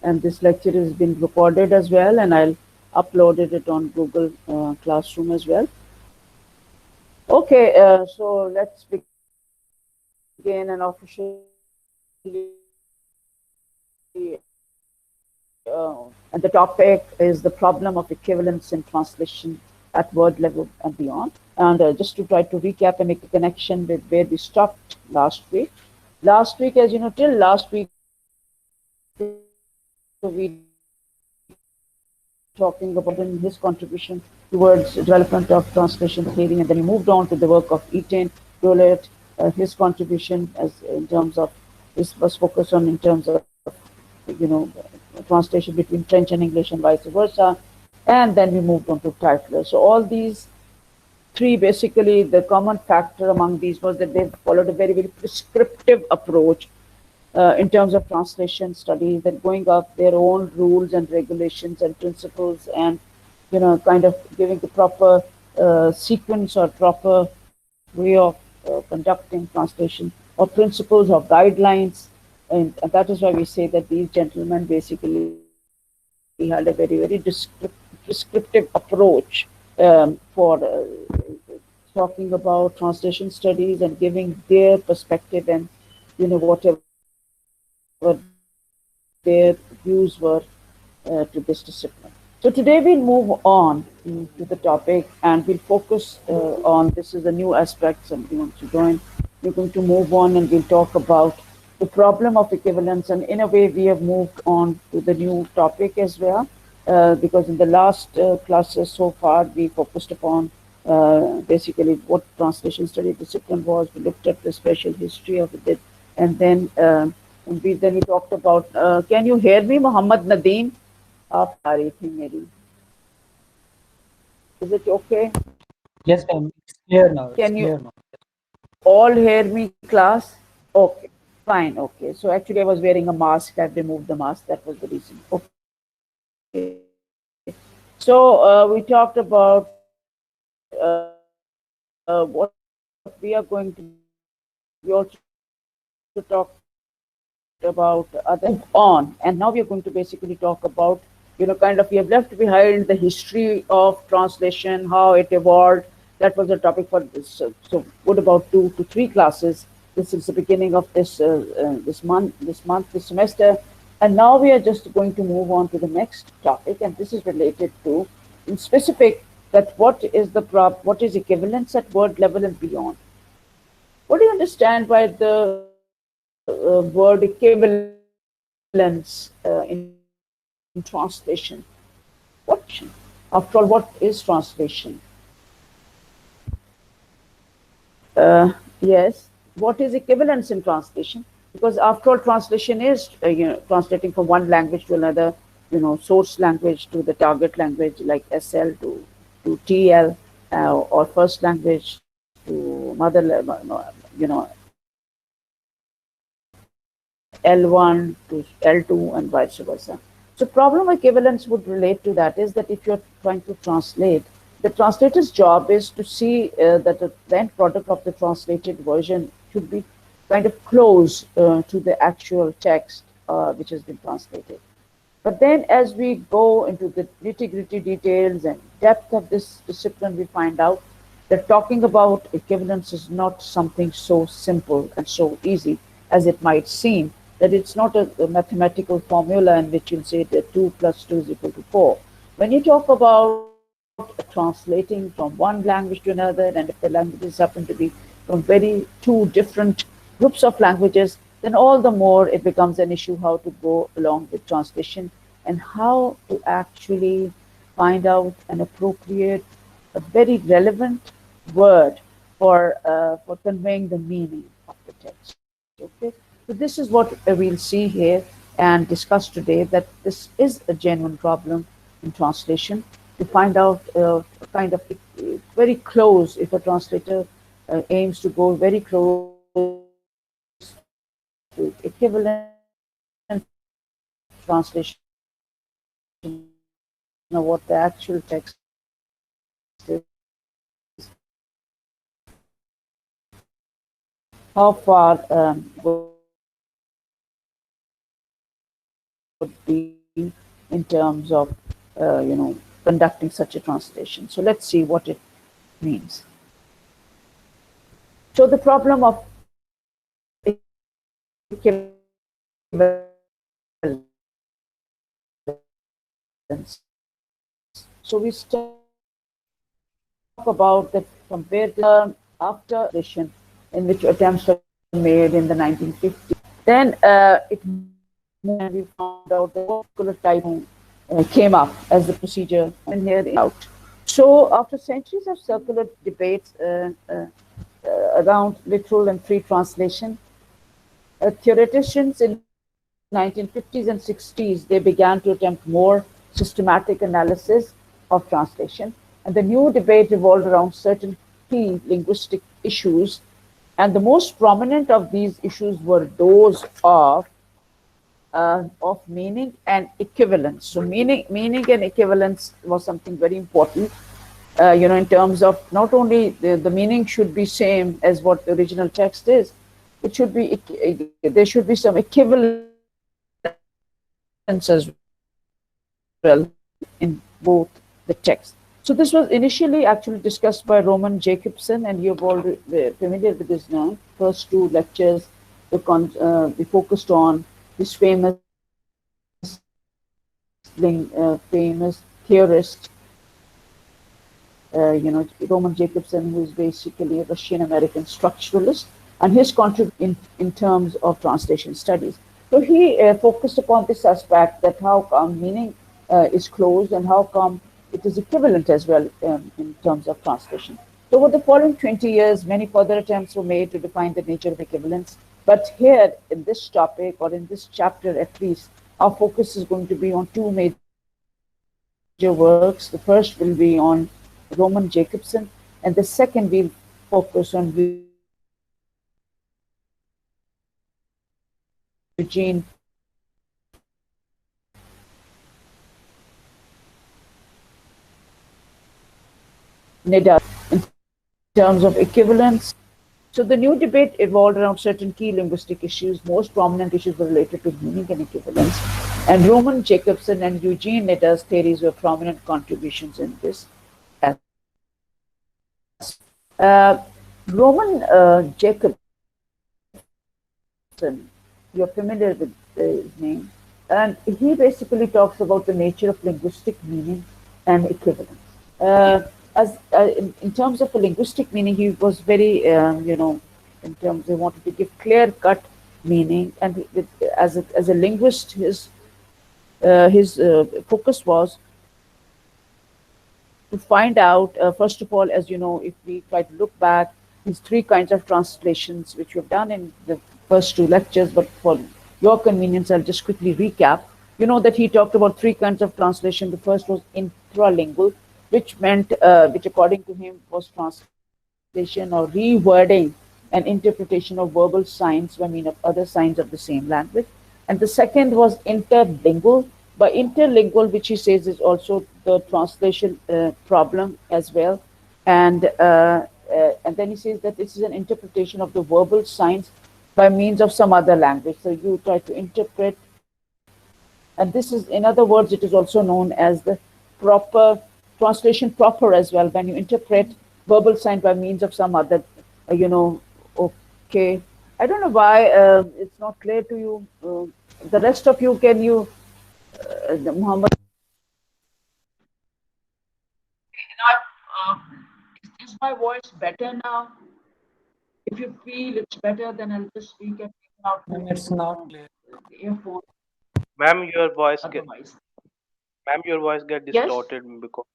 and this lecture has been recorded as well, and I'll uploaded it on Google Classroom as well. Okay, so let's begin and officially, and the topic is the problem of equivalence in translation at word level and beyond. And just to try to recap and make a connection with where we stopped last week. Last week, as you know, till last week, we talking about in his contribution towards development of translation theory, and then we moved on to the work of Eugene Nida, his contribution as in terms of this was focused on in terms of translation between French and English and vice versa, and then we moved on to Tytler. So all these three, basically the common factor among these was that they followed a very prescriptive approach in terms of translation studies, that going up their own rules and regulations and principles, and kind of giving the proper sequence or proper way of conducting translation, or principles or guidelines. And that is why we say that these gentlemen basically had a very prescriptive approach for talking about translation studies and giving their perspective and whatever their views were to this discipline. So today we'll move on to the topic, and we'll focus on this is a new aspect. Somebody wants to join. We're going to move on and we'll talk about the problem of equivalence, and in a way we have moved on to the new topic as well. Because in the last classes so far we focused upon basically what translation study discipline was. We looked at the special history of it, and then we talked about. Can you hear me, Muhammad Nadeem? आप आ रही थी मेरी. Is it okay? Yes, ma'am. It's clear now. It's Can you clear now. all hear me, class? Okay, fine. Okay. So actually, I was wearing a mask. I've removed the mask. That was the reason. Okay. So we talked about what we are going to do is we also talked about other move on, and now we are going to basically talk about kind of we have left behind the history of translation, how it evolved. That was the topic for this. So what about 2 to 3 classes? This is the beginning of this semester, and now we are just going to move on to the next topic, and this is related to, in specific, that what is equivalence at word level and beyond. What do you understand by the word equivalence in translation? What after all, what is translation? Yes, what is equivalence in translation? Because after all, translation is translating from one language to another, source language to the target language, like SL to TL, or first language to mother, L1 to L2, and vice versa. So problem equivalence would relate to that is that if you're trying to translate, the translator's job is to see that the end product of the translated version should be kind of close to the actual text which has been translated. But then as we go into the nitty-gritty details and depth of this discipline, we find out that talking about equivalence is not something so simple and so easy as it might seem, that it's not a mathematical formula in which you'll say that 2 plus 2 is equal to 4. When you talk about translating from one language to another, and if the languages happen to be from very two different groups of languages, then all the more it becomes an issue how to go along with translation and how to actually find out an appropriate, a very relevant word for conveying the meaning of the text. Okay, so this is what we'll see here and discuss today, that this is a genuine problem in translation, to find out kind of very close, if a translator aims to go very close to equivalent translation, of what the actual text is, how far would that be? be in terms of, conducting such a translation. So let's see what it means. So the problem of equivalence. So we talk about that compared to after translation in which attempts were made in the 1950s. Then it moved and we found out that more particular type came up as the procedure and here out. So after centuries of circular debates around literal and free translation, theoreticians in 1950s and 60s they began to attempt more systematic analysis of translation, and the new debate revolved around certain key linguistic issues, and the most prominent of these issues were those of meaning and equivalence. So meaning and equivalence was something very important. In terms of not only the meaning should be same as what the original text is, it should be there should be some equivalence as well in both the text. So this was initially actually discussed by Roman Jakobson, and you've already familiar with his name. First two lectures, we focused on this famous theorist, Roman Jakobson, who is basically a Russian American structuralist, and his contribution in terms of translation studies. So he focused upon this aspect that how come meaning is closed and how come it is equivalent as well in terms of translation. So over the following 20 years, many further attempts were made to define the nature of equivalence. But here in this topic or in this chapter at least, our focus is going to be on two major works. The first will be on Roman Jakobson, and the second we'll focus on Eugene Nida in terms of equivalence. So the new debate evolved around certain key linguistic issues. Most prominent issues were related to meaning and equivalence. And Roman Jakobson and Eugene Nida's theories were prominent contributions in this aspect. Roman Jakobson, you're familiar with his name, and he basically talks about the nature of linguistic meaning and equivalence. In terms of a linguistic meaning, he was very, in terms they wanted to give clear-cut meaning, and as a linguist, his focus was to find out, first of all, as you know, if we try to look back, these three kinds of translations, which we've done in the first two lectures, but for your convenience, I'll just quickly recap. You know that he talked about three kinds of translation. The first was intralingual, which according to him was translation or rewording and interpretation of verbal signs by means of other signs of the same language. And the second was interlingual. By interlingual, which he says is also the translation problem as well. And then he says that this is an interpretation of the verbal signs by means of some other language. So you try to interpret, and this is, in other words, it is also known as the proper translation proper as well, when you interpret verbal sign by means of some other, okay. I don't know why it's not clear to you. The rest of you, can you, Muhammad? Now, is my voice better now? If you feel it's better, then I'll just speak and take out Ma'am, it's not clear. the earphone. Ma'am, your voice get Otherwise, ma'am, your voice get yes, distorted because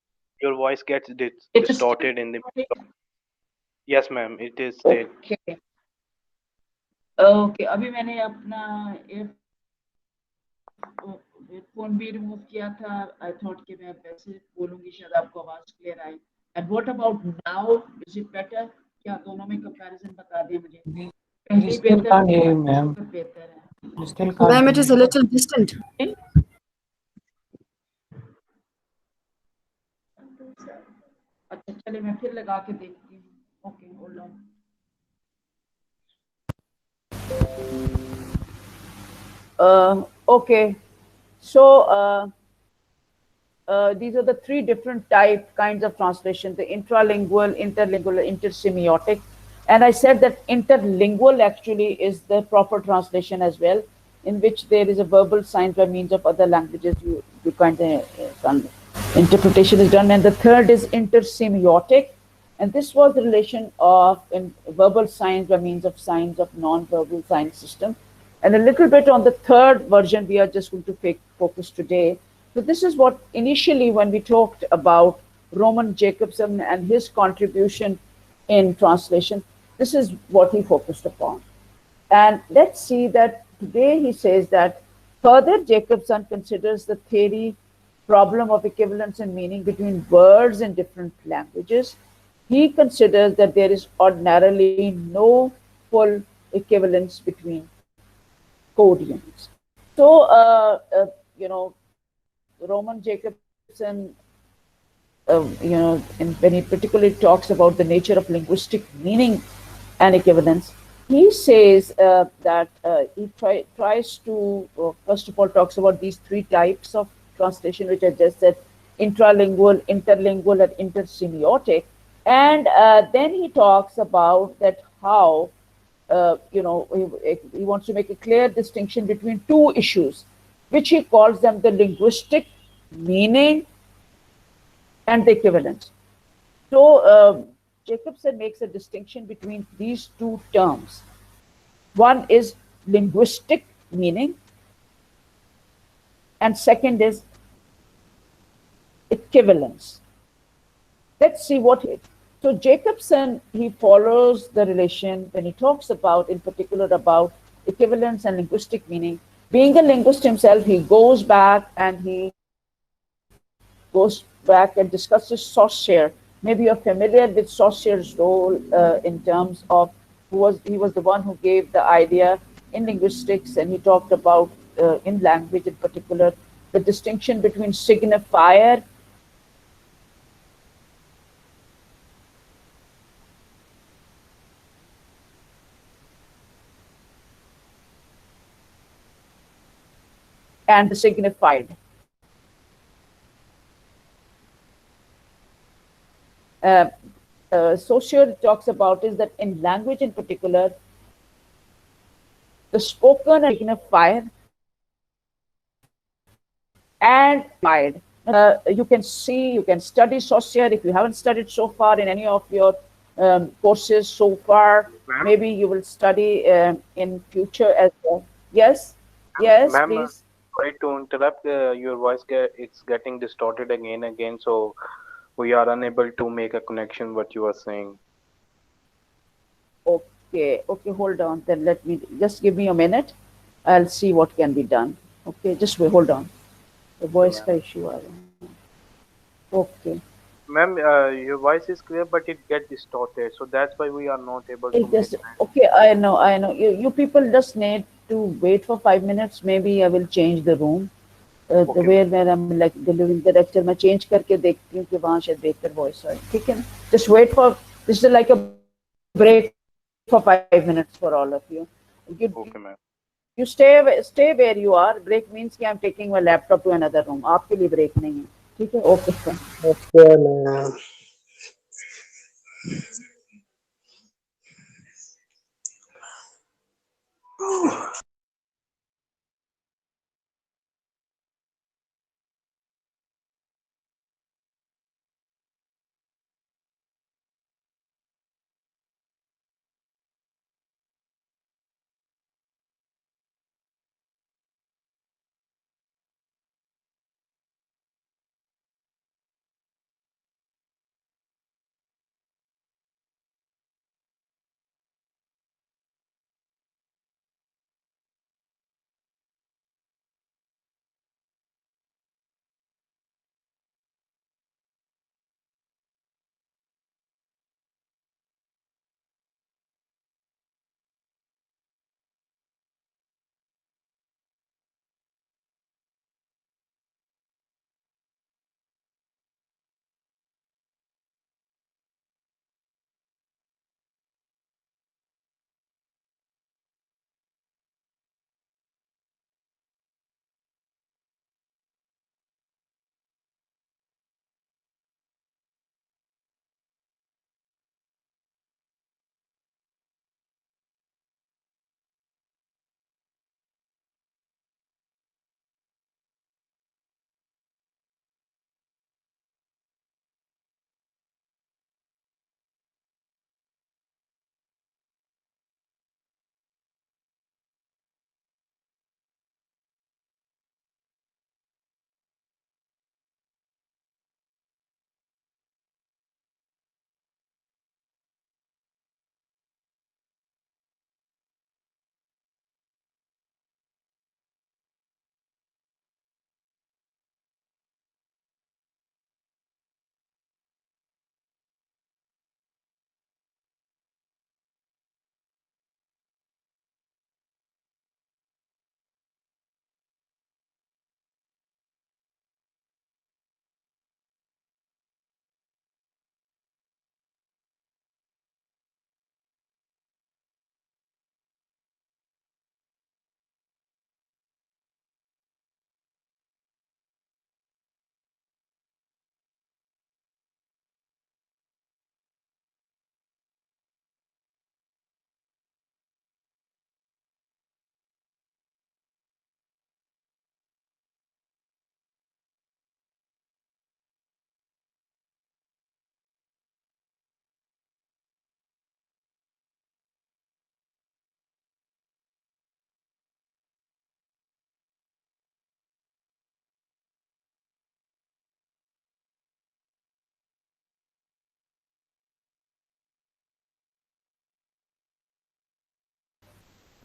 your voice gets it is still distorted in the okay. yes, ma'am, it is still. Okay, okay अभी मैंने अपना headphone भी remove किया था I thought कि मैं वैसे बोलूंगी शायद आपको आवाज क्लियर आए and what about now is it better क्या दोनों में कंपैरिजन बता दें मुझे We, we पहले still बेहतर can't hear you, इस ma'am. वक्त बेहतर है We still can't Ma'am, it hear is a you. little distant. अच्छा चलिए मैं फिर लगा के देखती हूँ okay hold on okay So these are the three different kinds of translation: the intralingual, interlingual, intersemiotic. And I said that interlingual actually is the proper translation as well, in which there is a verbal signs by means of other languages. You kind of interpretation is done. And the third is intersemiotic, and this was the relation of verbal signs by means of signs of non-verbal sign system. And a little bit on the third version, we are just going to focus today. So this is what initially, when we talked about Roman Jakobson and his contribution in translation, this is what he focused upon. And let's see that today he says that further Jacobson considers the theory problem of equivalence and meaning between words in different languages. He considers that there is ordinarily no full equivalence between code units. So, Roman Jacobson, when he particularly talks about the nature of linguistic meaning and equivalence, he says that tries to, first of all, talks about these three types of translation, which I just said: intralingual, interlingual, and intersemiotic. And then he talks about that how, he wants to make a clear distinction between two issues, which he calls them the linguistic meaning and the equivalence. So Jacobson makes a distinction between these two terms. One is linguistic meaning, and second is equivalence. Let's see what it. So Jacobson, he follows the relation when he talks about, in particular, about equivalence and linguistic meaning. Being a linguist himself, he goes back and he goes back and discusses Saussure. Maybe you're familiar with Saussure's role in terms of he was the one who gave the idea in linguistics, and he talked about in language in particular the distinction between signifier and the signified. Uh, Saussure talks about is that in language in particular, the spoken and signifier and you can study Saussure if you haven't studied so far in any of your courses so far. Ma'am, Maybe you will study in future as well. Yes, yes, ma'am, please. sorry to interrupt. Your voice it's getting distorted again, so we are unable to make a connection what you are saying. Okay, okay, hold on. Then let me just give me a minute. I'll see what can be done. Okay, just wait, hold on. The Okay, voice ma'am. का issue आ रहा है. Okay. Ma'am, your voice is clear, but it get distorted, so that's why we are not able to It make. just okay. I know. You people just need to wait for 5 minutes. Maybe I will change the room. The Okay, where I'm like delivering the lecture, मैं change करके देखती हूँ कि वहाँ शायद बेहतर voice है. ठीक है ना? Just wait for this is like a break for 5 minutes for all of you. You okay, ma'am. stay where you are. Break means कि I'm taking my laptop to another room. आपके लिए break नहीं है. ठीक है? Okay, fine. Okay, ma'am.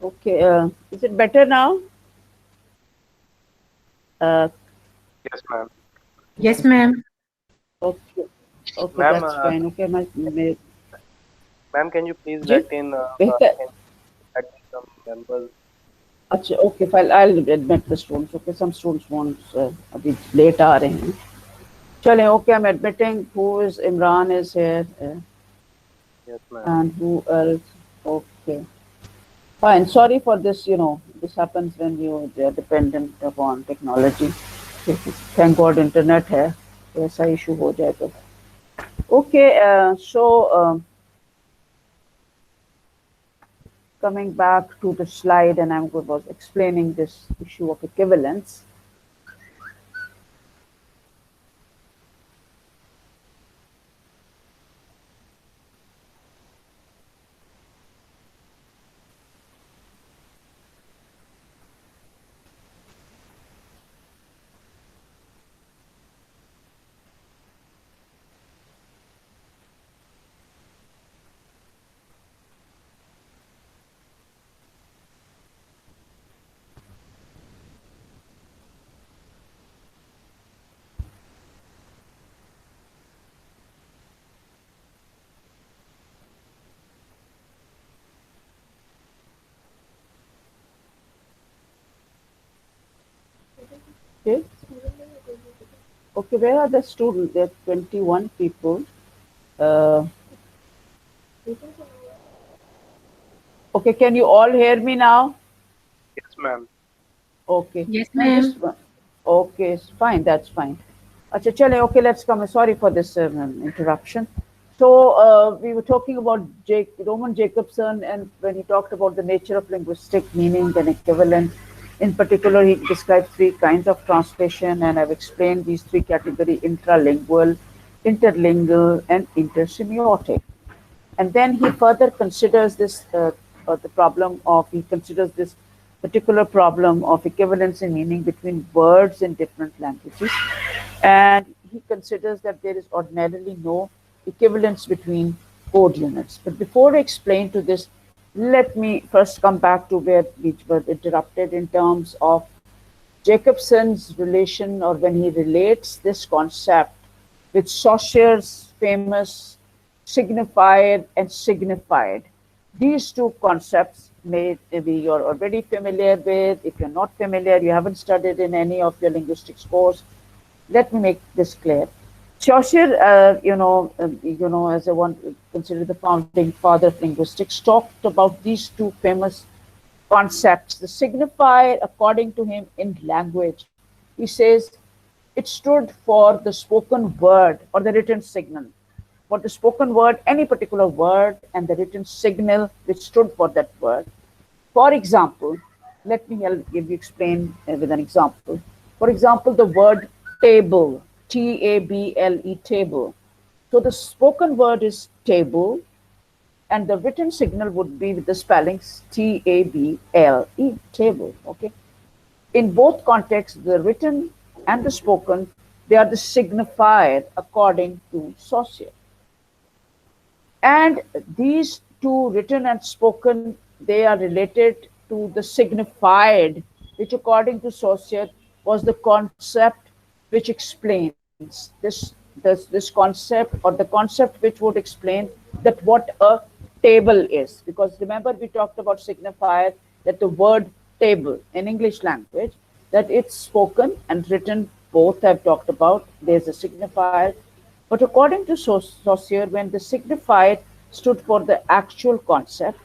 Okay, is it better now? Uh, Yes, ma'am. Yes, ma'am. okay, okay, Ma'am, that's fine. Okay, my ma'am, can you please जी बेहतर can add some members? अच्छा okay fine I'll admit the students okay some students want अभी late आ रहे हैं चलें okay I'm admitting who is Imran is here Yes, ma'am. and who else okay fine sorry for this you know this happens when you they are dependent upon technology thank God internet है तो ऐसा issue हो जाए तो okay so coming back to the slide and I was explaining this issue of equivalence. Okay. Okay, where are the students? There are 21 people. Uh, okay, can you all hear me now? Yes, ma'am. Okay. Yes, No, just ma'am. okay, it's fine. That's fine. Acha, chale, okay, let's come. Sorry for this interruption. So we were talking about Roman Jakobson, and when he talked about the nature of linguistic meaning and equivalent, in particular, he described three kinds of translation, and I've explained these three categories: intralingual, interlingual, and intersemiotic. And then he further considers this the problem of he considers this particular problem of equivalence in meaning between words in different languages, and he considers that there is ordinarily no equivalence between code units. But before I explain to this, let me first come back to where we were interrupted in terms of Jacobson's relation, or when he relates this concept with Saussure's famous signified and signified. These two concepts may be you're already familiar with. If you're not familiar, you haven't studied in any of your linguistics course. Let me make this clear. Saussure, as I want to consider the founding father of linguistics, talked about these two famous concepts. The signifier, according to him, in language, he says it stood for the spoken word or the written signal. For the spoken word, any particular word, and the written signal which stood for that word. For example, let me give you explain with an example. For example, the word table, Table, table. So the spoken word is table, and the written signal would be with the spellings Table, table. Okay. In both contexts, the written and the spoken, they are the signifier according to Saussure. And these two, written and spoken, they are related to the signified, which according to Saussure was the concept which explains this concept, or the concept which would explain that what a table is. Because remember, we talked about signifier, that the word table in English language, that it's spoken and written, both I've talked about. There's a signifier, but according to Saussure, when the signified stood for the actual concept,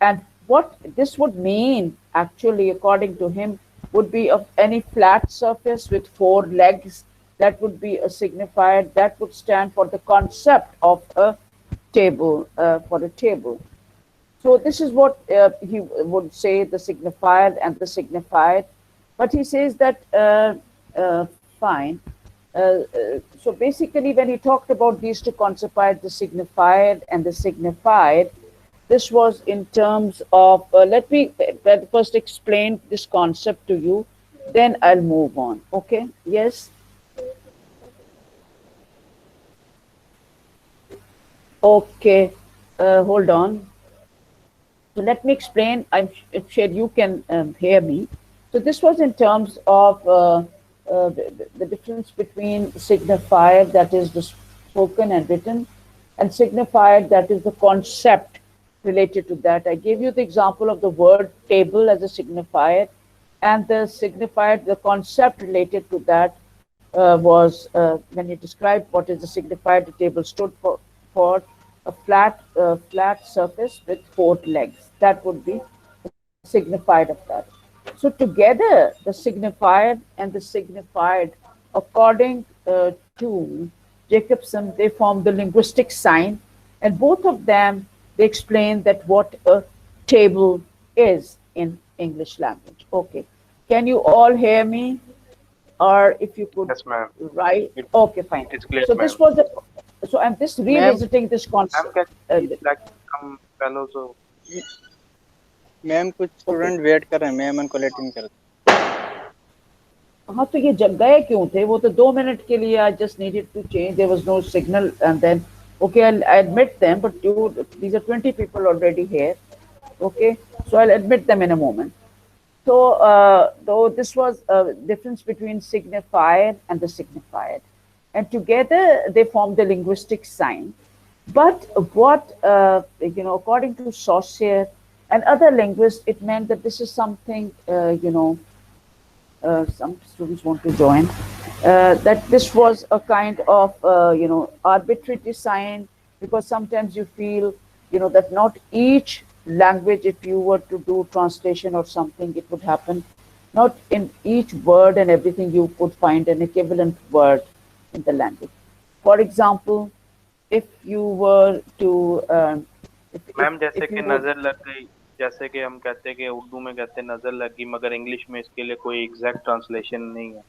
and what this would mean, actually, according to him, would be of any flat surface with four legs, that would be a signifier that would stand for the concept of a table, for a table. So this is what he would say, the signifier and the signified. But he says that, fine. So basically, when he talked about these two concepts, the signified and the signified, this was in terms of, let me first explain this concept to you, then I'll move on. Okay? Yes? Okay. Hold on. So let me explain. I'm sure you can hear me. So this was in terms of the difference between signifier, that is the spoken and written, and signifier, that is the concept related to that. I gave you the example of the word table as a signifier, and the signifier, the concept related to that was when you described what is the signifier, the table stood for a flat surface with four legs. That would be signified of that. So together, the signified and the signified, according to Jakobson, they form the linguistic sign, and both of them they explain that what a table is in English language. Okay, can you all hear me? Or if you could Yes, ma'am. write, It, okay, fine. it is clear, So ma'am. this was the, so I'm just ma'am revisiting this Ma'am, concept. can you please like some fellows? Ma'am कुछ Okay. Student wait कर रहे हैं, ma'am उनको late इन कर हाँ तो ये जग गए क्यों थे वो तो 2 मिनट के लिए I just needed to change there was no signal and then okay I admit them but you these are 20 people already here okay so I'll admit them in a moment so though this was a difference between signified and the signified and together they form the linguistic sign but what according to Saussure and other linguists it meant that this is something some students want to join, that this was a kind of, arbitrary design because sometimes you feel, that not each language, if you were to do translation or something, it would happen. Not in each word and everything you could find an equivalent word in the language. For example, if you were to, ma'am जैसे if you कि would, नजर लग गई, जैसे कि हम कहते हैं कि उर्दू में कहते हैं नजर लग गई, मगर इंग्लिश में इसके लिए कोई एग्जैक्ट ट्रांसलेशन नहीं है.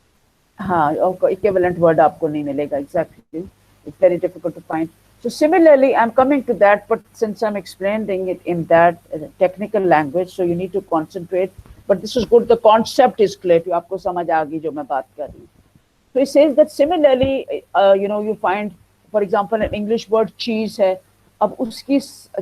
हाँ, equivalent word आपको नहीं मिलेगा exactly. It's very difficult to find. So similarly, I'm coming to that, but since I'm explaining it in that technical language, so you need to concentrate. But this is good. The concept is clear. तो आपको समझ आ गई जो मैं बात कर रही हूँ. So he says that similarly, you find, for example, an English word cheese है. अब उसकी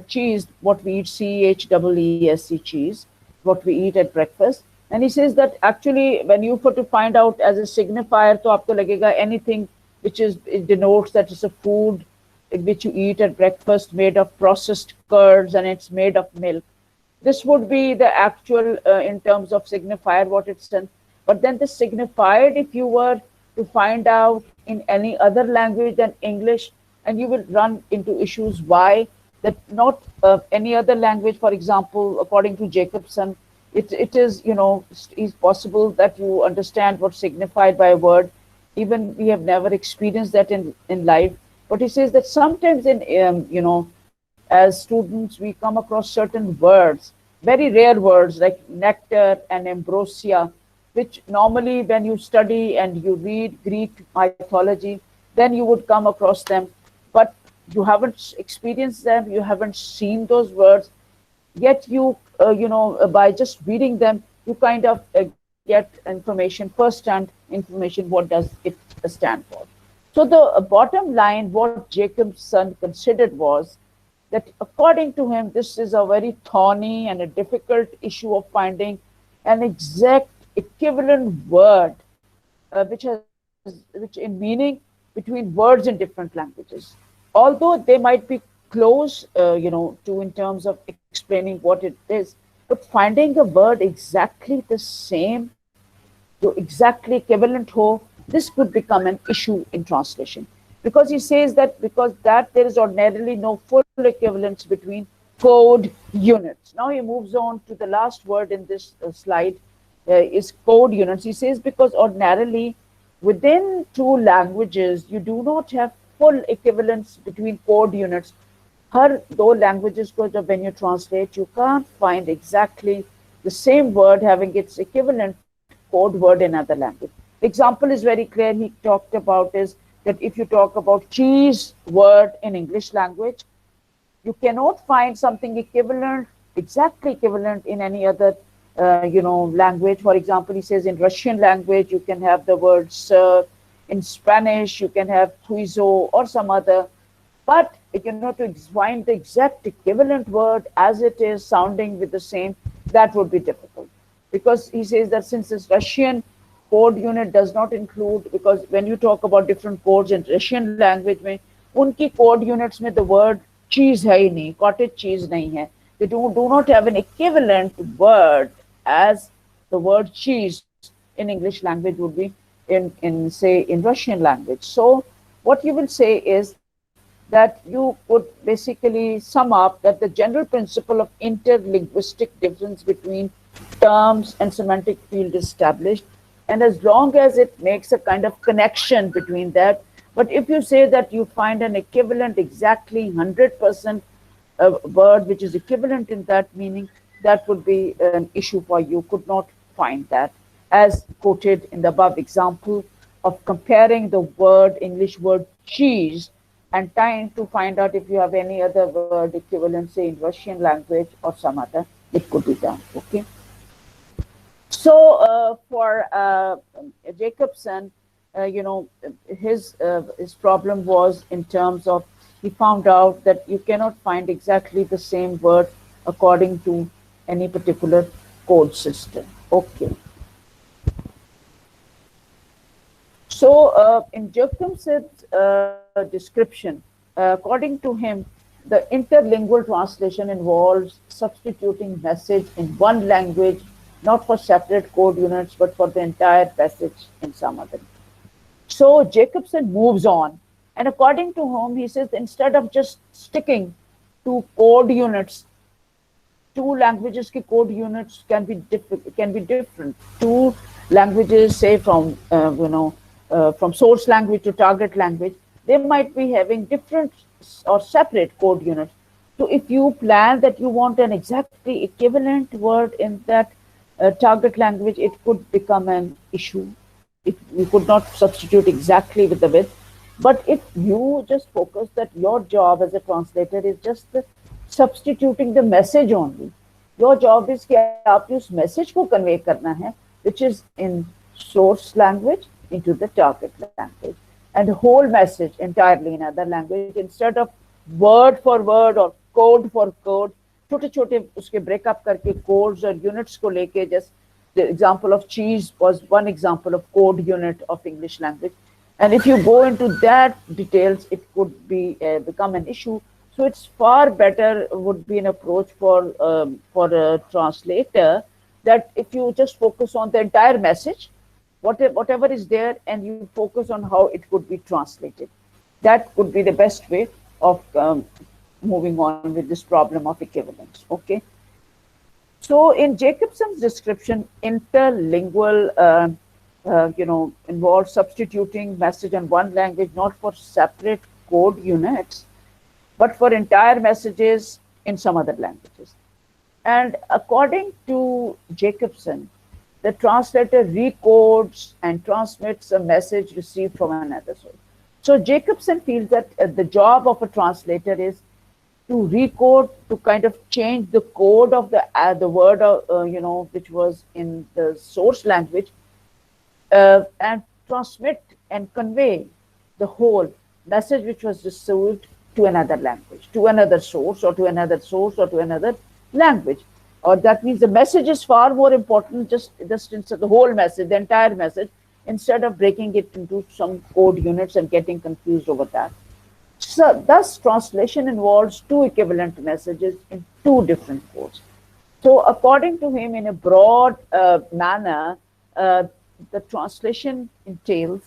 cheese, what we eat, CHEESE cheese, what we eat at breakfast. And he says that actually, when you for to find out as a signifier, तो आपको लगेगा anything which is it denotes that it's a food which you eat at breakfast made of processed curds and it's made of milk. This would be the actual in terms of signifier what it's done. But then the signified, if you were to find out in any other language than English, and you will run into issues why that not any other language, for example, according to Jakobson, it is, is possible that you understand what's signified by a word. Even we have never experienced that in life. But he says that sometimes in, as students, we come across certain words, very rare words like nectar and ambrosia, which normally when you study and you read Greek mythology, then you would come across them. But you haven't experienced them, you haven't seen those words, yet you, by just reading them, you kind of get information, first-hand information, what does it stand for. So the bottom line, what Jacobson considered was that according to him, this is a very thorny and a difficult issue of finding an exact equivalent word, which in meaning between words in different languages. Although they might be close, to in terms of explaining what it is, but finding a word exactly the same, to exactly equivalent ho, this could become an issue in translation. Because he says that because that there is ordinarily no full equivalence between code units. Now he moves on to the last word in this slide, is code units. He says because ordinarily within two languages, you do not have full equivalence between code units. हर दो languages को जब when you translate, you can't find exactly the same word having its equivalent code word in other language. Example is very clear. He talked about is that if you talk about cheese word in English language, you cannot find something equivalent, exactly equivalent in any other, language. For example, he says in Russian language, you can have the word sir. In Spanish, you can have tuizo or some other. But to find the exact equivalent word as it is sounding with the same, that would be difficult. Because he says that since this Russian code unit does not include, because when you talk about different codes in Russian language में उनकी code units में the word cheese है ही नहीं, cottage cheese नहीं है. They do not have an equivalent word as the word cheese in English language would be in say in Russian language. So what you will say is that you could basically sum up that the general principle of interlinguistic difference between terms and semantic field is established, and as long as it makes a kind of connection between that. But if you say that you find an equivalent exactly 100% word which is equivalent in that meaning, that would be an issue for you. Could not find that, as quoted in the above example of comparing the word English word cheese and trying to find out if you have any other word equivalent, say in Russian language or some other, it could be done. Okay. So for Jakobson, his problem was in terms of, he found out that you cannot find exactly the same word according to any particular code system. Okay. So in Jakobson's description, according to him, the interlingual translation involves substituting message in one language, not for separate code units, but for the entire passage in some other. So Jakobson moves on, and according to whom, he says instead of just sticking to code units, two languages के code units can be different. Two languages, say from from source language to target language, they might be having different or separate code units. So if you plan that you want an exactly equivalent word in that target language, it could become an issue. You could not substitute exactly with the width. But if you just focus that your job as a translator is just substituting the message only, your job is कि आप उस message को convey करना है, which is in source language into the target language, and the whole message entirely in other language, instead of word for word or code for code, छोटे छोटे उसके breakup करके codes और units को लेके, just the example of cheese was one example of code unit of English language. And if you go into that details, it could be become an issue. So it's far better, would be an approach for a translator, that if you just focus on the entire message, whatever is there, and you focus on how it could be translated. That could be the best way of moving on with this problem of equivalence. Okay. So in Jakobson's description, interlingual involves substituting message in one language, not for separate code units, but for entire messages in some other languages. And according to Jakobson, the translator recodes and transmits a message received from another source. So Jakobson feels that the job of a translator is to recode, to kind of change the code of the word, which was in the source language, and transmit and convey the whole message which was received to another language, to another source, or to another source, or to another language. Or that means the message is far more important, just instead the whole message, the entire message, instead of breaking it into some code units and getting confused over that. So thus translation involves two equivalent messages in two different codes. So according to him, in a broad manner, the translation entails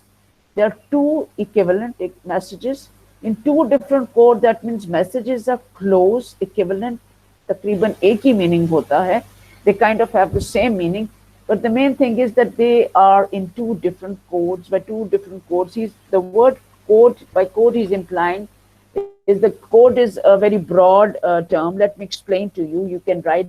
there are two equivalent messages in two different codes. That means messages are close, equivalent, तकरीबन एक ही meaning होता है. They kind of have the same meaning, but the main thing is that they are in two different codes. By two different codes, the word code, by code he's implying is the code is a very broad term. Let me explain to you. You can write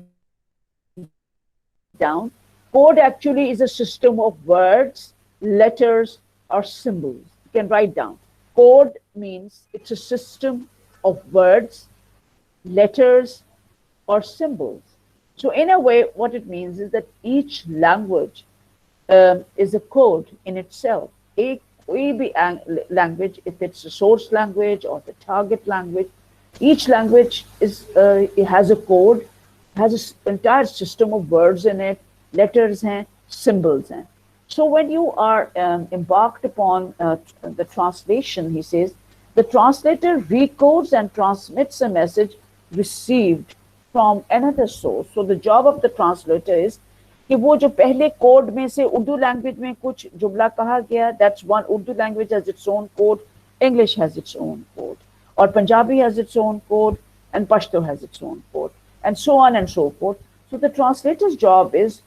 down. Code actually is a system of words, letters, or symbols. You can write down. Code means it's a system of words, letters, or symbols. So in a way, what it means is that each language is a code in itself. Koई भी language, if it's a source language or the target language, Each language is it has a code, has an entire system of words in it, letters and symbols. And so when you are embarked upon the translation, he says, the translator recodes and transmits a message received from another source. So the job of the translator is कि वो जो पहले code में से Urdu language में कुछ जुमला कहा गया, that's one, Urdu language has its own code, English has its own code, or Punjabi has its own code, and Pashto has its own code, and so on and so forth. So the translator's job is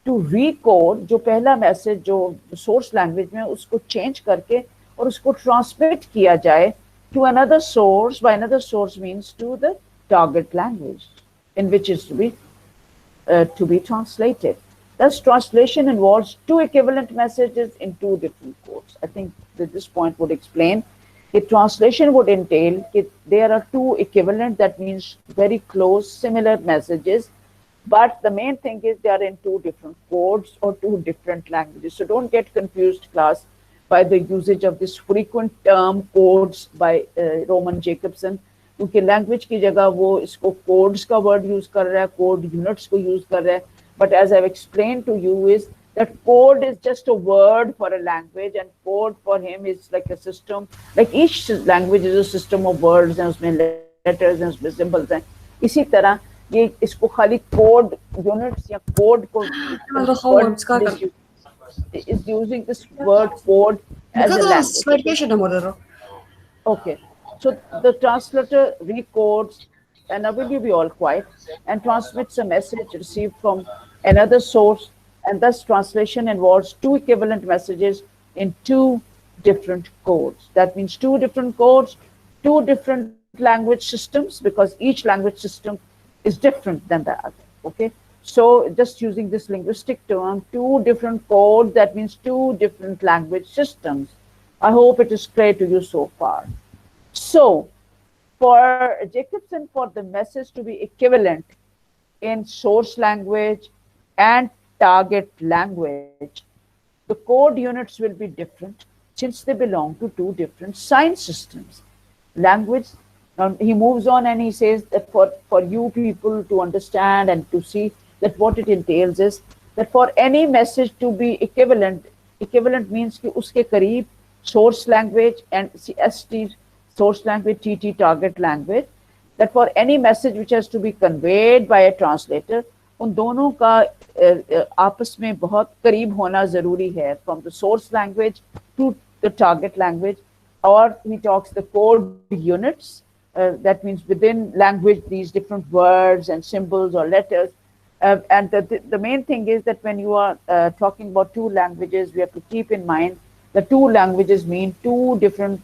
to recode जो पहला message जो source language में उसको change करके और उसको transmit किया जाए to another source. By another source means to the target language in which is to be translated. Thus, translation involves two equivalent messages in two different codes. I think that this point would explain. The translation would entail that there are two equivalent, that means very close, similar messages, but the main thing is they are in two different codes or two different languages. So don't get confused, class, by the usage of this frequent term codes by Roman Jakobson, क्योंकि language की जगह वो इसको codes का word use कर रहा है, code units को यूज कर रहा है. But as I explain to you is that code is just a word for a language, and code for him is like a system, like each language is a system of words and उसमें letters and उसमें symbols हैं. इसी तरह ये इसको खाली code units या code को is using this word code as a language. Okay, so the translator recodes, and now will you be all quiet, and transmits a message received from another source, and thus translation involves two equivalent messages in two different codes. That means two different codes, two different language systems, because each language system is different than the other. Okay, so just using this linguistic term, two different codes, that means two different language systems. I hope it is clear to you so far. So for Jakobson, for the message to be equivalent in source language and target language, the code units will be different since they belong to two different sign systems. Language, now he moves on and he says that for you people to understand and to see that what it entails is that for any message to be equivalent, equivalent means कि उसके करीब source language and ST, source language, TT, target language, that for any message which has to be conveyed by a translator, उन दोनों का आपस में बहुत करीब होना जरूरी है, from the source language to the target language. Or he talks the code units, that means within language these different words and symbols or letters. And the main thing is that when you are talking about two languages, we have to keep in mind the two languages mean two different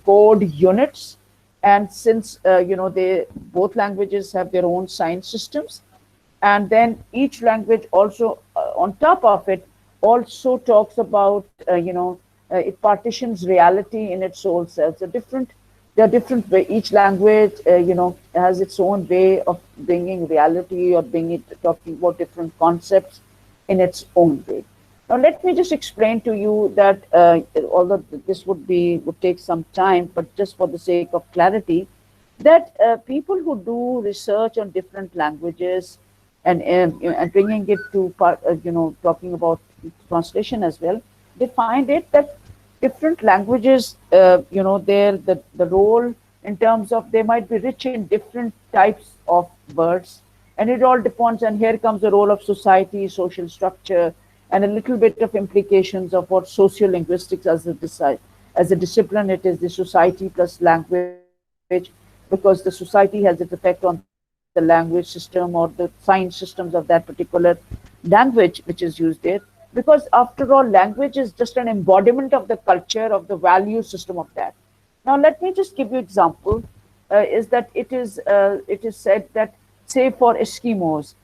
code units. And since they both languages have their own sign systems, and then each language also on top of it also talks about it partitions reality in its own self. There are different way. Each language has its own way of bringing reality or talking about different concepts in its own way. Now let me just explain to you that although this would take some time, but just for the sake of clarity, that people who do research on different languages and bringing it to talking about translation as well, they find it that different languages, the role in terms of they might be rich in different types of words, and it all depends. And here comes the role of society, social structure, and a little bit of implications of what sociolinguistics as a discipline. It is the society plus language, because the society has its effect on the language system or the sign systems of that particular language which is used there. Because after all, language is just an embodiment of the culture, of the value system of that. Now, let me just give you example. Is that it is said that, say, for Eskimos,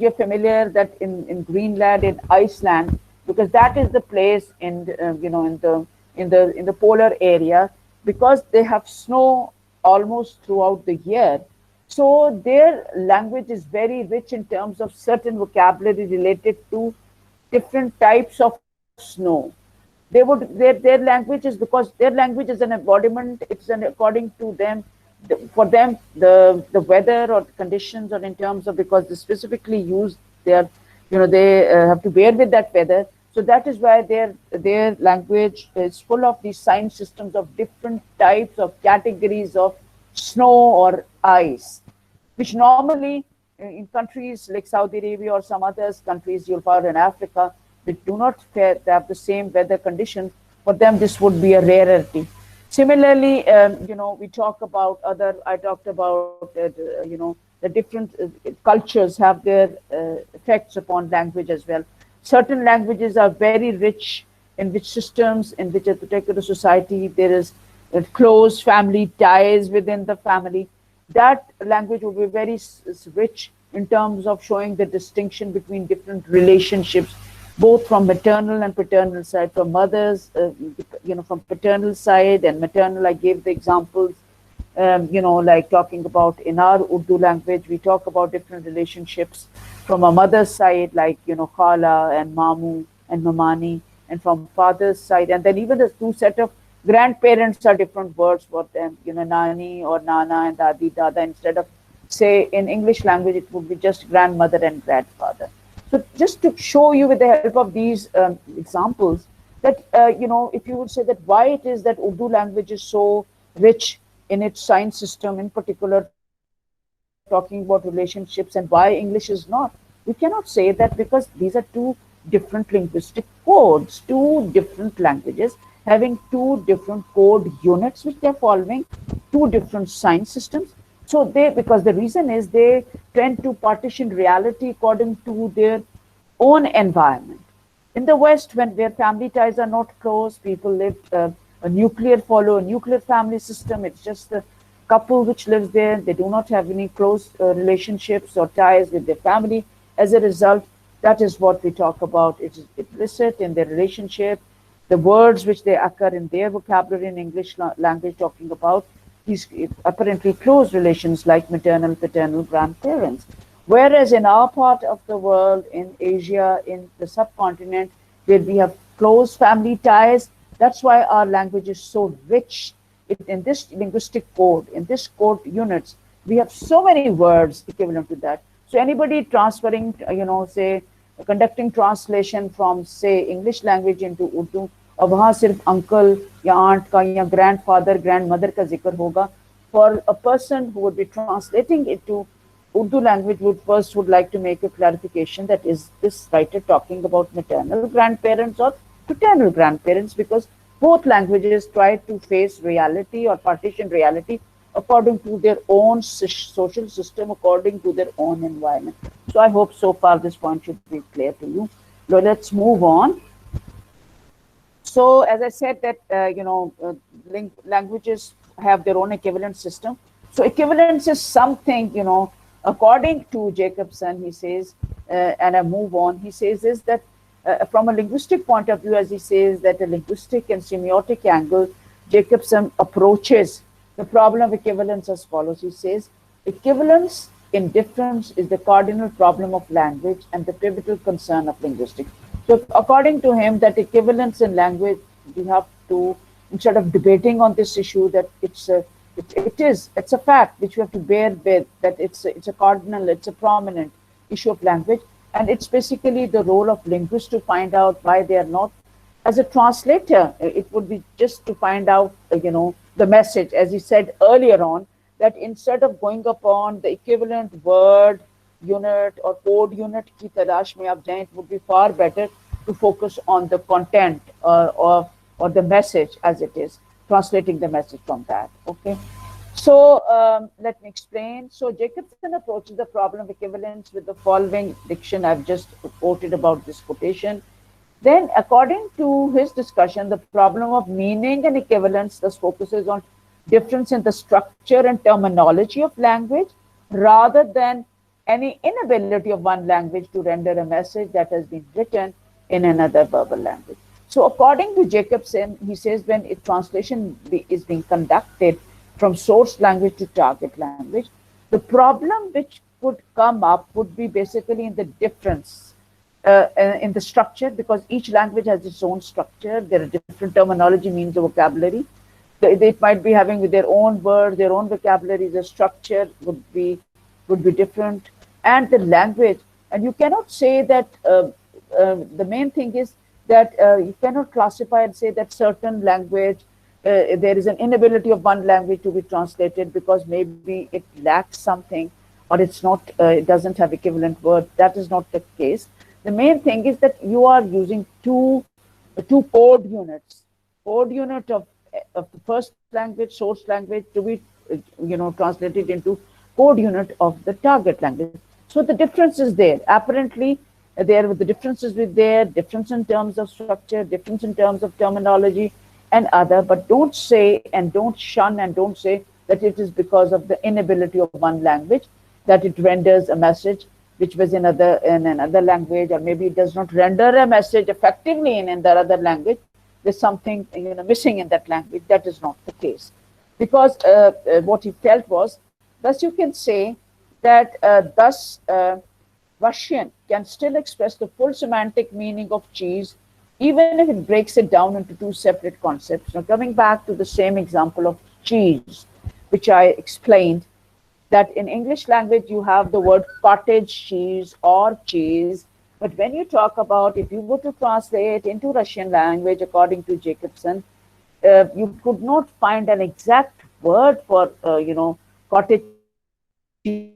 you're familiar that in Greenland, in Iceland, because that is the place in the polar area, because they have snow almost throughout the year. So their language is very rich in terms of certain vocabulary related to different types of snow. Their language is, because their language is an embodiment, according to them, for them, the weather or conditions, or in terms of, because they specifically use their, they have to bear with that weather. So that is why their language is full of these sign systems of different types of categories of snow or ice, which normally in countries like Saudi Arabia or some other countries you'll find in Africa, they do not have the same weather conditions. For them, this would be a rarity. Similarly, we talk about I talked about, the different cultures have their effects upon language as well. Certain languages are very rich in which systems, in which a particular society, there is close family ties within the family. That language will be very rich in terms of showing the distinction between different relationships, both from maternal and paternal side, from mothers, from paternal side and maternal. I gave the examples, like talking about in our Urdu language, we talk about different relationships from a mother's side, like, Khala and Mamu and Mamani, and from father's side. And then even the two set of grandparents are different words for them, Nani or Nana and Dadi, Dada. Instead of, say, in English language, it would be just grandmother and grandfather. So just to show you with the help of these examples that, if you would say that why it is that Urdu language is so rich in its sign system, in particular talking about relationships, and why English is not, we cannot say that, because these are two different linguistic codes, two different languages having two different code units which they're following, two different sign systems. So because the reason is they tend to partition reality according to their own environment. In the West, where family ties are not close, people live follow a nuclear family system. It's just the couple which lives there. They do not have any close relationships or ties with their family. As a result, that is what we talk about. It is implicit in their relationship. The words which they occur in their vocabulary in English language, talking about these apparently close relations like maternal, paternal, grandparents. Whereas in our part of the world, in Asia, in the subcontinent, where we have close family ties, that's why our language is so rich. In this linguistic code, in this code units, we have so many words equivalent to that. So anybody transferring, say, conducting translation from, say, English language into Urdu, और वहाँ सिर्फ uncle या aunt का या grandfather, grandmother का जिक्र होगा, for a person who would be translating it to Urdu language would like to make a clarification that is this writer talking about maternal grandparents or paternal grandparents, because both languages try to face reality or partition reality according to their own social system, according to their own environment. So I hope so far this point should be clear to you. Now let's move on. So as I said that, languages have their own equivalent system. So equivalence is something, according to Jakobson, he says, and I move on, he says is that from a linguistic point of view, as he says, that a linguistic and semiotic angle, Jakobson approaches the problem of equivalence as follows. He says, equivalence in difference is the cardinal problem of language and the pivotal concern of linguistics. So according to him, that equivalence in language, you have to, instead of debating on this issue, that it's a fact which you have to bear with, that it's a cardinal, it's a prominent issue of language. And it's basically the role of linguists to find out why they are not. As a translator, it would be just to find out, the message, as he said earlier on, that instead of going upon the equivalent word unit or code unit ki talash mein aap jayein, it would be far better to focus on the content or the message as it is, translating the message from that. Okay. So let me explain. So Jakobson approaches the problem of equivalence with the following diction. I've just quoted about this quotation. Then, according to his discussion, the problem of meaning and equivalence thus focuses on difference in the structure and terminology of language rather than any inability of one language to render a message that has been written in another verbal language. So according to Jakobson, he says when a translation is being conducted from source language to target language, the problem which would come up would be basically in the difference in the structure, because each language has its own structure. There are different terminology, means of vocabulary. They might be having their own words, their own vocabulary, the structure would be different, and the language. And you cannot say that the main thing is that you cannot classify and say that certain language there is an inability of one language to be translated because maybe it lacks something or it's not it doesn't have equivalent word. That is not the case. The main thing is that you are using two code units, code unit of the first language, source language, to be translated into code unit of the target language. So the difference is there. Apparently, there the differences with there, difference in terms of structure, difference in terms of terminology, and other. But don't say and don't shun and don't say that it is because of the inability of one language that it renders a message which was in another language, or maybe it does not render a message effectively in the other language. There's something missing in that language. That is not the case, because what he felt was, thus you can say that Russian can still express the full semantic meaning of cheese, even if it breaks it down into two separate concepts. Now, coming back to the same example of cheese, which I explained, that in English language you have the word cottage cheese or cheese, but when you talk about, if you were to translate into Russian language, according to Jakobson, you could not find an exact word for cottage cheese,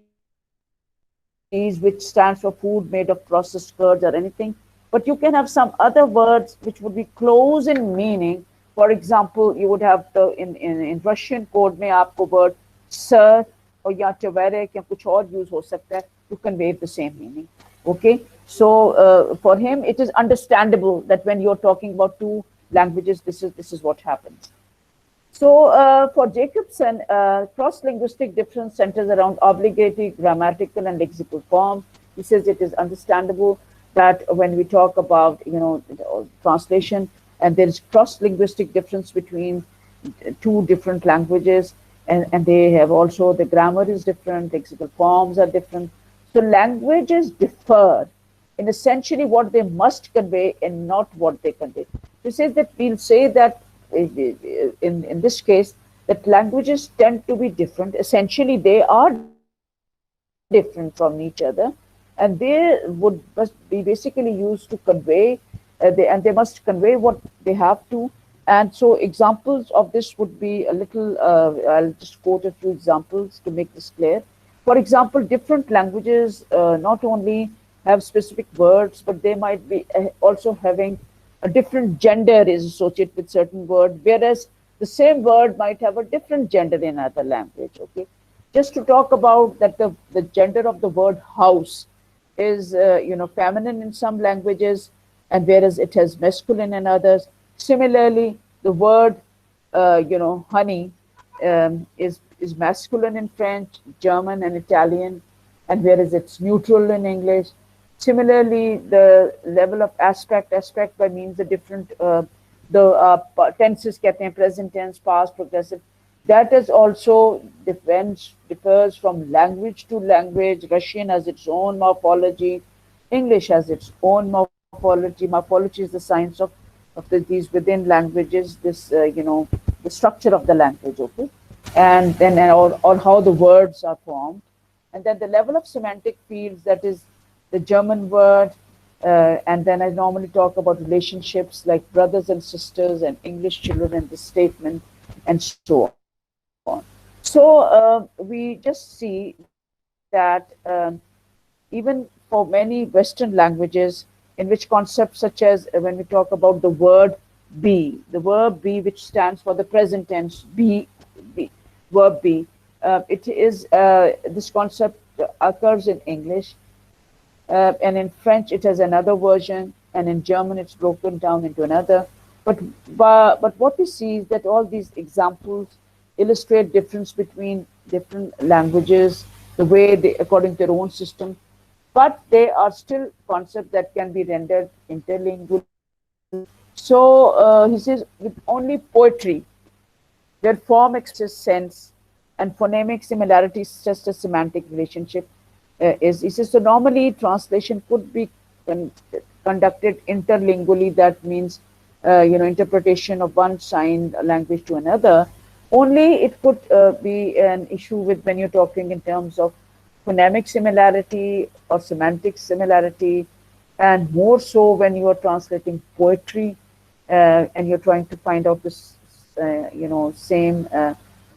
which stands for food made of processed curds or anything. But you can have some other words which would be close in meaning. For example, you would have in Russian code में आपको word sir or या tavere या कुछ और use हो सकता है to convey the same meaning. Okay, so for him it is understandable that when you're talking about two languages, this is what happens. So for Jakobson, cross-linguistic difference centers around obligatory grammatical and lexical forms. He says it is understandable that when we talk about translation, and there is cross-linguistic difference between two different languages, and they have also, the grammar is different, lexical forms are different. So languages differ in essentially what they must convey and not what they convey. He says that we'll say that in this case, that languages tend to be different. Essentially, they are different from each other, and they must be basically used to convey, and they must convey what they have to. And so examples of this would be a little, I'll just quote a few examples to make this clear. For example, different languages not only have specific words, but they might be also having a different gender is associated with certain word, whereas the same word might have a different gender in other language. Okay, just to talk about that, the gender of the word house is feminine in some languages, and whereas it has masculine in others. Similarly, the word honey is masculine in French, German, and Italian, and whereas it's neutral in English. Similarly, the level of aspect by means the different tenses कहते हैं, present tense, past, progressive. That is also differs from language to language. Russian has its own morphology. English has its own morphology. Morphology is the science of these within languages, this the structure of the language, okay, and then or how the words are formed, and then the level of semantic fields, that is the German word, and then I normally talk about relationships like brothers and sisters and English children and the statement and so on. So we just see that even for many Western languages, in which concepts such as when we talk about the word be, the verb be, which stands for the present tense, verb be, it is this concept occurs in English, and in French it has another version, and in German it's broken down into another. But what we see is that all these examples illustrate difference between different languages, the way they, according to their own system, but they are still concepts that can be rendered interlingually. So he says with only poetry, where form expresses sense and phonemic similarity is just a semantic relationship, he says, so normally translation could be conducted interlingually. That means interpretation of one sign language to another. Only it could be an issue with when you're talking in terms of phonemic similarity or semantic similarity, and more so when you are translating poetry and you're trying to find out this, same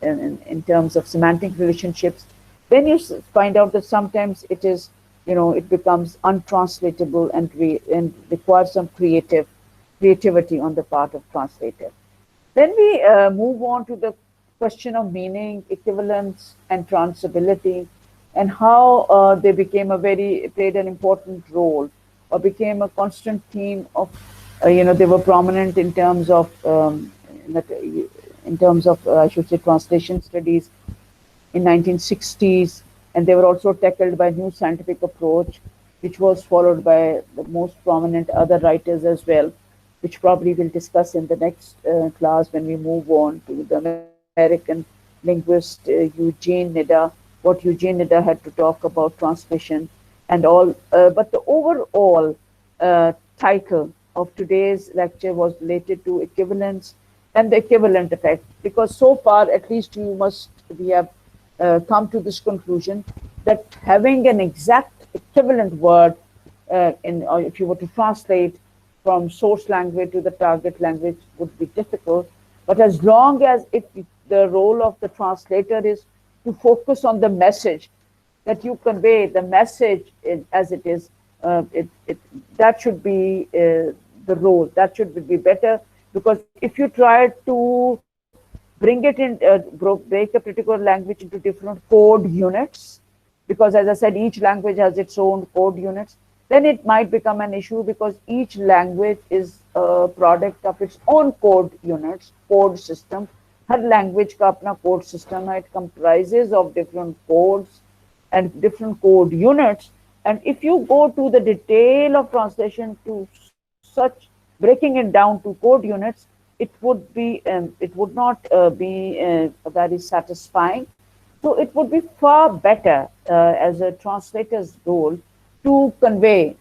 in terms of semantic relationships. Then you find out that sometimes it is, it becomes untranslatable and requires some creativity on the part of translator. Then we move on to the question of meaning, equivalence, and transability, and how they became played an important role, or became a constant theme of, they were prominent in terms of, I should say, translation studies in 1960s, and they were also tackled by new scientific approach, which was followed by the most prominent other writers as well, which probably we'll discuss in the next class when we move on to the American linguist Eugene Nida, what Eugene Nida had to talk about transmission and all. But the overall title of today's lecture was related to equivalence and the equivalent effect, because so far, at least we have come to this conclusion that having an exact equivalent word or if you were to translate from source language to the target language would be difficult. But as long as the role of the translator is to focus on the message, that you convey the message as it is, that should be the role. That should be better, because if you try to bring it in, break a particular language into different code units, because as I said, each language has its own code units, then it might become an issue, because each language is a product of its own code units, code system. Her language का अपना code system है. It comprises of different codes and different code units. And if you go to the detail of translation to such, breaking it down to code units, it would not be very satisfying. So it would be far better as a translator's role to convey,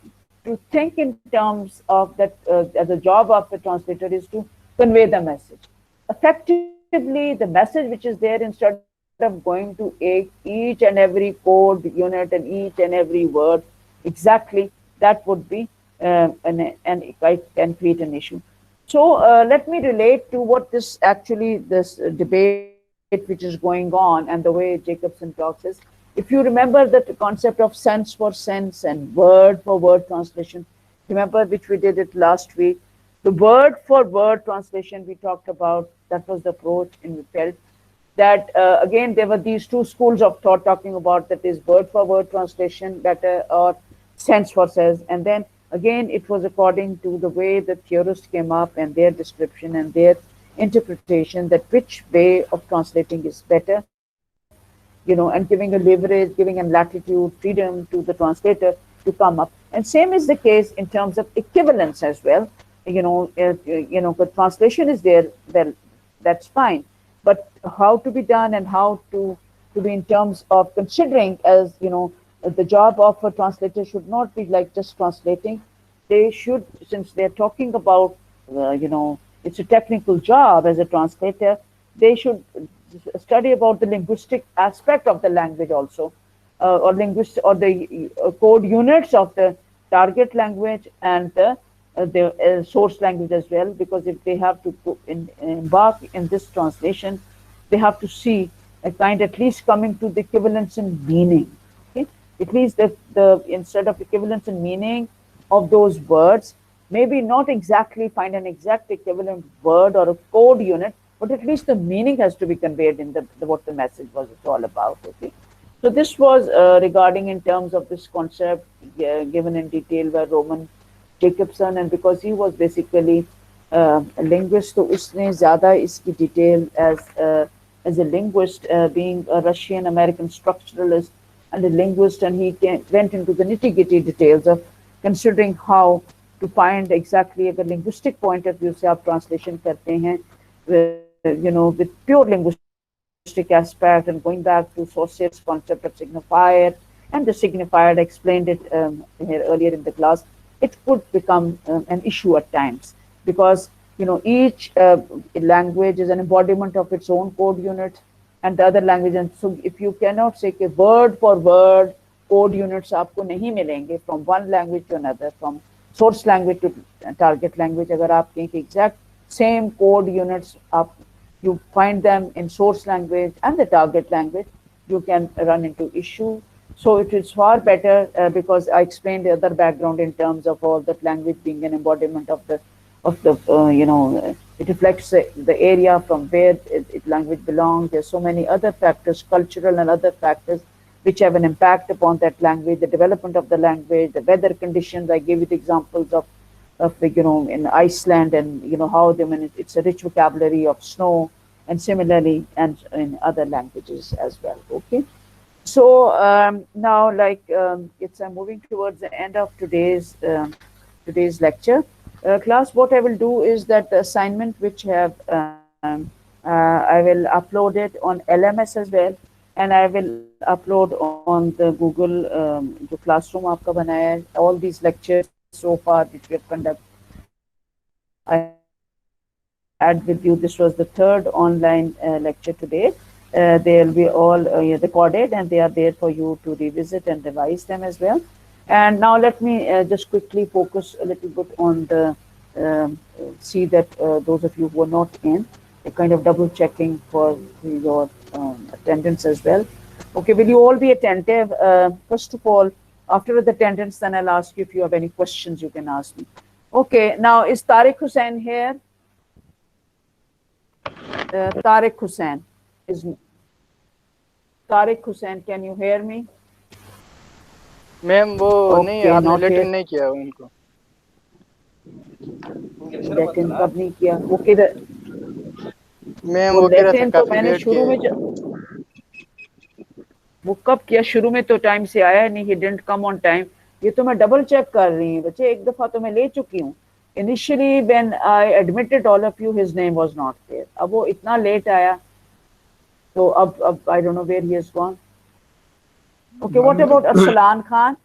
to think in terms of that, as a job of the translator is to convey the message. Effectively, the message which is there, instead of going to each and every code unit and each and every word exactly, that would be, and it can create an issue. So let me relate to what this debate which is going on and the way Jakobson talks is, if you remember that concept of sense for sense and word for word translation, remember, which we did it last week, the word for word translation we talked about, that was the approach, and we felt that again there were these two schools of thought talking about, that is word for word translation better or sense for sense. And then again it was according to the way the theorists came up and their description and their interpretation, that which way of translating is better, and giving a leverage, giving a latitude, freedom to the translator to come up. And same is the case in terms of equivalence as well. The translation is there, well, that's fine, but how to be done and how to be in terms of considering, as the job of a translator should not be like just translating. They should, since they're talking about, it's a technical job as a translator, they should study about the linguistic aspect of the language also, or the code units of the target language and the source language as well, because if they have to embark in this translation, they have to see a kind, at least coming to the equivalence in meaning. Okay, at least the instead of equivalence in meaning of those words, maybe not exactly find an exact equivalent word or a code unit, but at least the meaning has to be conveyed in what the message was all about. Okay, so this was regarding in terms of this concept given in detail by Roman Jakobson, and because he was basically a linguist, so उसने ज़्यादा इसकी detail as a linguist, being a Russian American structuralist and a linguist, and he went into the nitty-gritty details of considering how to find exactly a linguistic point of view से आप translation करते हैं, with pure linguistic aspect, and going back to Saussure's concept of signifier, and the signifier, I explained it here earlier in the class. It could become an issue at times, because each language is an embodiment of its own code unit and the other language. And so if you cannot say कि word for word code units आपको नहीं मिलेंगे from one language to another, from source language to target language, अगर आप कहें कि exact same code units आप you find them in source language and the target language, you can run into issue. So it is far better because I explained the other background in terms of all that language being an embodiment of the it reflects the area from where language belongs. There's so many other factors, cultural and other factors, which have an impact upon that language, the development of the language, the weather conditions. I gave you the examples of the, in Iceland, and how it's a rich vocabulary of snow, and similarly and in other languages as well. Okay. So now, like I'm moving towards the end of today's lecture. Class, what I will do is that the assignment which I will upload it on LMS as well, and I will upload on the Google जो classroom आपका बनाया है. All these lectures so far that we have conducted, I had with you. This was the third online lecture today. They will be all recorded, and they are there for you to revisit and revise them as well. And now let me just quickly focus a little bit on the see that those of you who are not in, kind of double checking for your attendance as well. Okay, will you all be attentive? First of all, after the attendance, then I'll ask you if you have any questions you can ask me. Okay, now is Tariq Hussain here? Tariq Hussain is Tariq Hussain, can you hear me? Ma'am वो नहीं, Okay, आपने not Latin here. नहीं किया उनको. लेकिन कब नहीं किया वो किधर मैम वो वो कह रहा था लेटिन तो काफी मैंने लेट शुरू किया. में वो कब किया शुरू में तो टाइम से आया नहीं he didn't come on time ये तो मैं डबल चेक कर रही हूँ बच्चे एक दफा तो मैं ले चुकी हूँ initially when I admitted all of you his name was not there अब वो इतना लेट आया तो अब I don't know where he has gone okay what about Arsalan Khan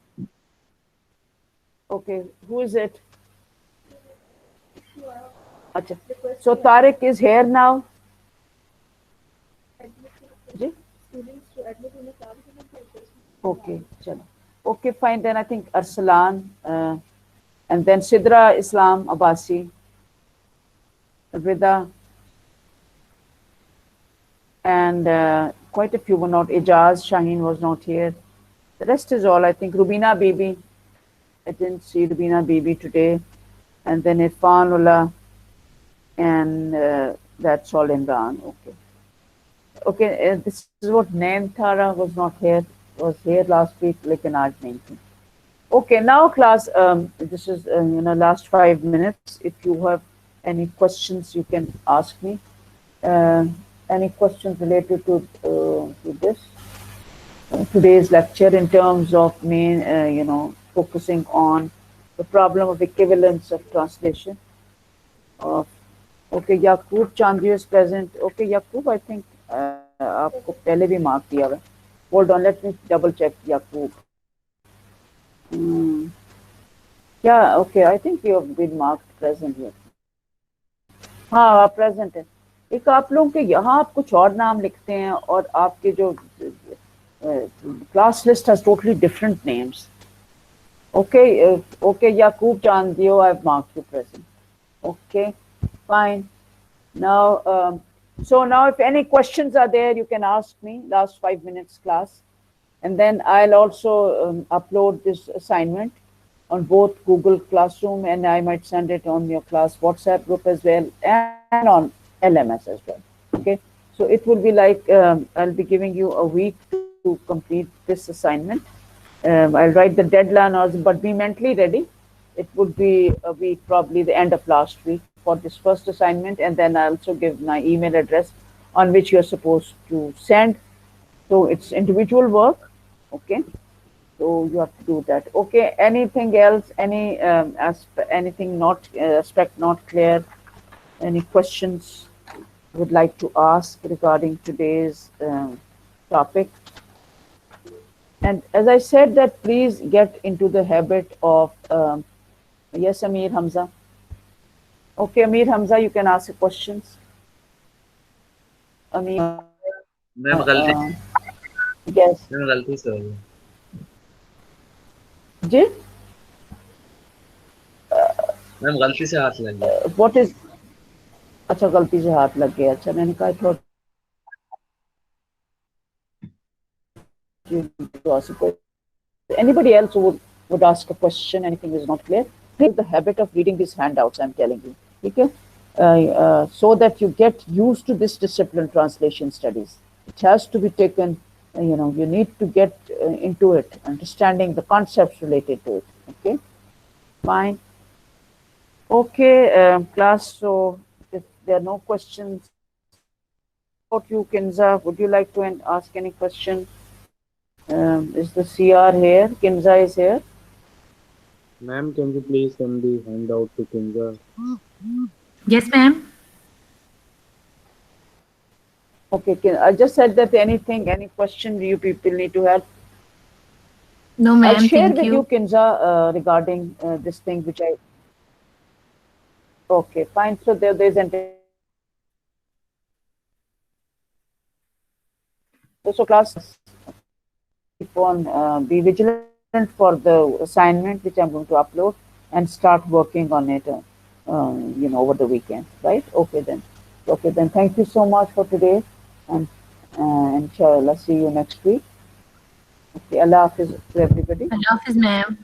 okay who is it अच्छा so Tariq is here now जी okay chalo okay fine then I think Arsalan and then Sidra Islam Abbasi Rida and quite a few were not Ijaz Shaheen was not here the rest is all I think Rubina Bibi I didn't see Rubina Bibi today and then Irfan Ullah and that's all Imran okay this is what Nain Thara was not here was here last week लेकिन आज नहीं थी okay now class this is last 5 minutes if you have any questions you can ask me any questions related to this today's lecture in terms of main focusing on the problem of equivalence of translation of okay Yaqub Chandri is present okay Yaqub I think आपको पहले भी mark किया हुआ hold on let me double check Yakub क्या okay I think you have been marked present here हाँ आप present है एक आप लोगों के यहाँ आप कुछ और नाम लिखते हैं और आपके जो class list has totally different names okay okay Yakub Chandio I have marked you present okay fine now so now if any questions are there you can ask me last 5 minutes class and then I'll also upload this assignment on both Google Classroom and I might send it on your class WhatsApp group as well and on LMS as well okay so it will be like I'll be giving you a week to complete this assignment I'll write the deadline also but be mentally ready it would be a week probably the end of last week for this first assignment and then I also give my email address on which you're supposed to send so it's individual work okay so you have to do that okay anything else any anything not aspect not clear any questions you would like to ask regarding today's topic and as I said that please get into the habit of yes Amir Hamza Okay, Amir Hamza, you can ask your questions. Amir, ma'am गलती yes. Ma'am गलती से हो गया जी, ma'am गलती से हाथ लग गया what is, अच्छा गलती से हाथ लग गया, अच्छा मैंने कहा थोड़ा anybody else who would ask a question, anything is not clear, please the habit of reading these handouts I'm telling you. Okay? So that you get used to this discipline, translation studies. It has to be taken, you need to get into it, understanding the concepts related to it. Okay? Fine. Okay, class. So if there are no questions, about you, Kinza, would you like to ask any question? Is the CR here? Kinza is here. Ma'am, can you please send the handout to Kinza? Yes, ma'am. Okay, I just said that anything, any question you people need to help. No, I'll ma'am. share Thank with you, you. Kinza, regarding this thing which I. Okay, fine. So there's an. So class, keep on be vigilant for the assignment which I'm going to upload and start working on it. Over the weekend, right? Okay then. Okay then. Thank you so much for today, and inshallah see you next week. Okay, Allah Hafiz to everybody. Allah Hafiz, ma'am.